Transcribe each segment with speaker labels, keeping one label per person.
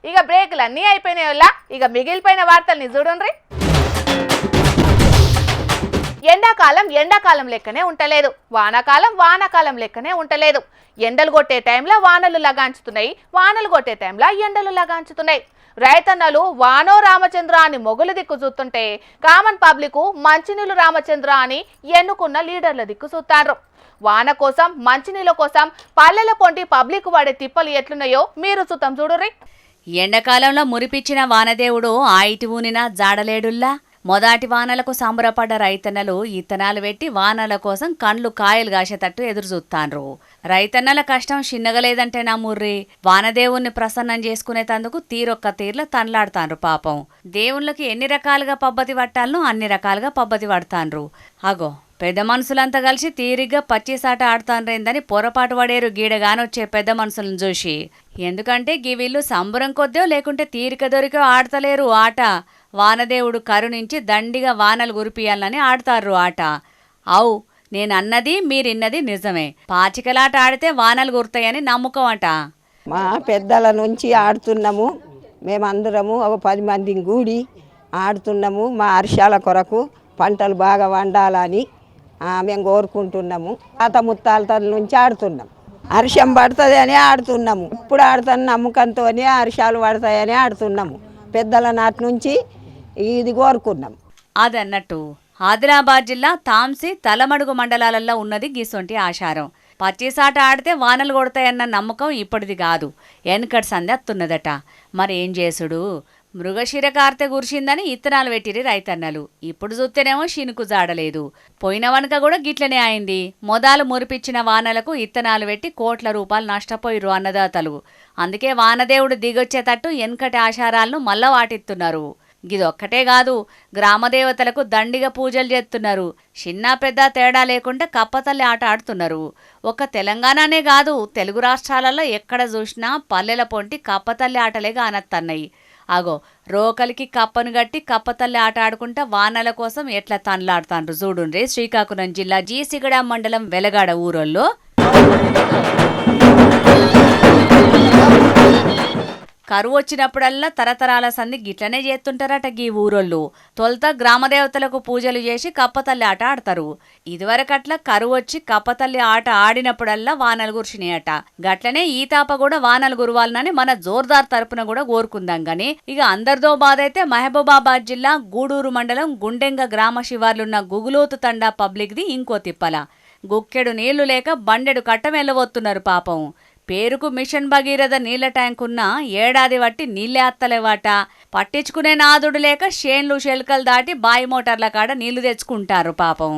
Speaker 1: ఇక బ్రేకులు అన్నీ అయిపోయినాయి వల్ల ఇక మిగిలిపోయిన వార్తల్ని చూడండి. ఎండాకాలం లెక్కనే ఉంటలేదు, వానాకాలం లెక్కనే ఉంటలేదు. ఎండలు కొట్టే టైంలో వానలు లగాంచుతున్నాయి, వానలు కొట్టే టైంలో ఎండలు లగాంచుతున్నాయి. రైతన్నలు వానో రామచంద్ర అని మొగులు దిక్కు చూస్తుంటే కామన్ పబ్లిక్ మంచినీళ్ళు రామచంద్ర అని ఎన్నుకున్న లీడర్ల దిక్కు చూస్తారు. వాన కోసం మంచినీళ్ళ కోసం పల్లెల పొంటి పబ్లిక్ వాడే తిప్పలు ఎట్లున్నాయో మీరు చూద్దాం చూడుర్రి.
Speaker 2: ఎండాకాలంలో మురిపిచ్చిన వానదేవుడు ఆయిటి ఊనినా జాడలేడుల్లా. మొదటి వానలకు సంబరపడ్డ రైతన్నలు ఇత్తనాలు పెట్టి వానల కోసం కండ్లు కాయలు కాసేటట్టు ఎదురు చూస్తాండ్రు. రైతన్నల కష్టం చిన్నగలేదంటే నమ్ముర్రి. వానదేవుణ్ణి ప్రసన్నం చేసుకునేటందుకు తీరొక్క తీర్ల తన్లాడుతాండ్రు. పాపం దేవుళ్ళకి ఎన్ని రకాలుగా పబ్బతి పట్టాలనో అన్ని రకాలుగా పబ్బతి పడతాండ్రు. అగో పెద్ద మనుషులంతా కలిసి తీరిగ్గా పచ్చిసాట ఆడుతాన్రేందని పొరపాటు పడేరు గీడగానొచ్చే పెద్ద మనుషులను చూసి. ఎందుకంటే గీ వీళ్ళు సంబరం కొద్దో లేకుంటే తీరిక దొరికో ఆడతలేరు ఆట. వానదేవుడు కరుణించి దండిగా వానలు కురిపియాలని ఆడతారు ఆట. అవు నేనన్నది మీరిన్నది నిజమే. పాచికలాట ఆడితే వానలు కురుతాయని నమ్మకం అట.
Speaker 3: మా పెద్దల నుంచి ఆడుతున్నాము, మేమందరము ఒక 10 మంది కూడి ఆడుతున్నాము. మా వర్షాల కొరకు పంటలు బాగా వండాలని మేము కోరుకుంటున్నాము. తాత ముత్తాల నుంచి ఆడుతున్నాం. వర్షం పడుతుంది అని ఆడుతున్నాము. ఇప్పుడు ఆడుతున్న నమ్మకంతో వర్షాలు పడతాయని ఆడుతున్నాము. పెద్దల నాటి నుంచి ఇది కోరుకున్నాం.
Speaker 2: అదన్నట్టు ఆదిలాబాద్ జిల్లా తాంసి తలమడుగు మండలాలలో ఉన్నది గిసొంటి ఆచారం. పచ్చిసాట ఆడితే వానలు కొడతాయన్న నమ్మకం ఇప్పటిది కాదు, వెనకటి సంది అత్తున్నదట. మరి ఏం చేసుడు, మృగశిర కార్తె కురిసిందని ఇత్తనాలు పెట్టిరి రైతన్నలు. ఇప్పుడు చూస్తేనేమో శినుకు జాడలేదు. పోయిన వనక కూడా గిట్లనే అయింది. మొదలు మురిపిచ్చిన వానలకు ఇత్తనాలు పెట్టి కోట్ల రూపాయలు నష్టపోయిరు అన్నదాతలు. అందుకే వానదేవుడు దిగొచ్చేటట్టు వెనకటి ఆచారాలను మళ్ళా వాటిస్తున్నారు. గిదొక్కటే కాదు, గ్రామదేవతలకు దండిగా పూజలు చేస్తున్నారు. చిన్న పెద్ద తేడా లేకుండా కప్పతల్లి ఆట ఆడుతున్నారు. ఒక్క తెలంగాణనే కాదు, తెలుగు రాష్ట్రాలలో ఎక్కడ చూసినా పల్లెల పొంటి కప్పతల్లి ఆటలే కానత్తన్నాయి. అగో రోకలికి కప్పను గట్టి కప్పతల్లి ఆట ఆడుకుంటా వానల కోసం ఎట్లా తన్లాడుతాండ్రు చూడుండ్రి. శ్రీకాకుళం జిల్లా జీసిగడ మండలం వెలగాడ ఊరోళ్ళు కరువు వచ్చినప్పుడల్లా తరతరాల సంధి గిట్లనే చేస్తుంటారట గీ ఊరోళ్ళు. తొలుత గ్రామదేవతలకు పూజలు చేసి కప్పతల్లి ఆట ఆడతారు. ఇదివరకట్లా కరువు వచ్చి కప్పతల్లి ఆట ఆడినప్పుడల్లా వానలు కురిసినాయట. గట్లనే ఈ తాప కూడా వానలు కురవాలనని మన జోర్దార్ తరపున కూడా కోరుకుందాం గాని, ఇక అందరితో బాధ అయితే మహబూబాబాద్ జిల్లా గూడూరు మండలం గుండెంగ గ్రామ శివార్లున్న గుగులోతు తండా పబ్లిక్ది ఇంకో తిప్పల. గుక్కెడు నీళ్లు లేక బండెడు కట్టమెల్లబోతున్నారు పాపం. పేరుకు మిషన్ భగీరథ నీళ్ల ట్యాంకున్నా ఏడాది బట్టి నీళ్ళే అత్తలేవాట. పట్టించుకునే నాదుడు లేక షేన్లు షెల్కలు దాటి బాయి మోటార్ల కాడ నీళ్లు తెచ్చుకుంటారు పాపం.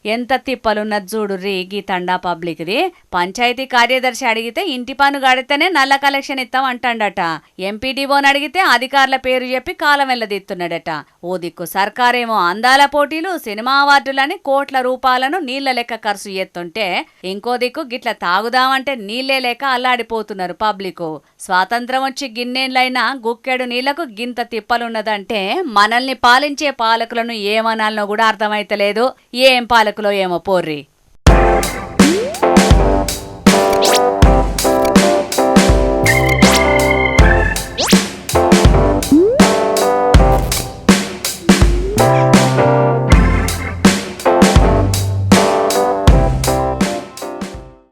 Speaker 2: ఎంత తిప్పలున్నది చూడుర్రి గీ తండా పబ్లిక్ది. పంచాయతీ కార్యదర్శి అడిగితే ఇంటి పన్ను గడితేనే నల్ల కలెక్షన్ ఇస్తాం అంటాడట. ఎంపీడీఓని అడిగితే అధికారుల పేరు చెప్పి కాలం వెళ్ళదిస్తున్నాడట. ఓ దిక్కు సర్కారేమో అందాల పోటీలు, సినిమా అవార్డులని కోట్ల రూపాయలను నీళ్ల లెక్క ఖర్చు చేస్తుంటే, ఇంకో దిక్కు గిట్ల తాగుదామంటే నీళ్లే లేక అల్లాడిపోతున్నారు పబ్లిక్. స్వాతంత్రం వచ్చి గిన్నేళ్లైనా గుక్కెడు నీళ్లకు గింత తిప్పలున్నదంటే మనల్ని పాలించే పాలకులను ఏమనాలనో కూడా అర్థమైతలేదు. ఏం పాలకులో ఏమో పోర్రి.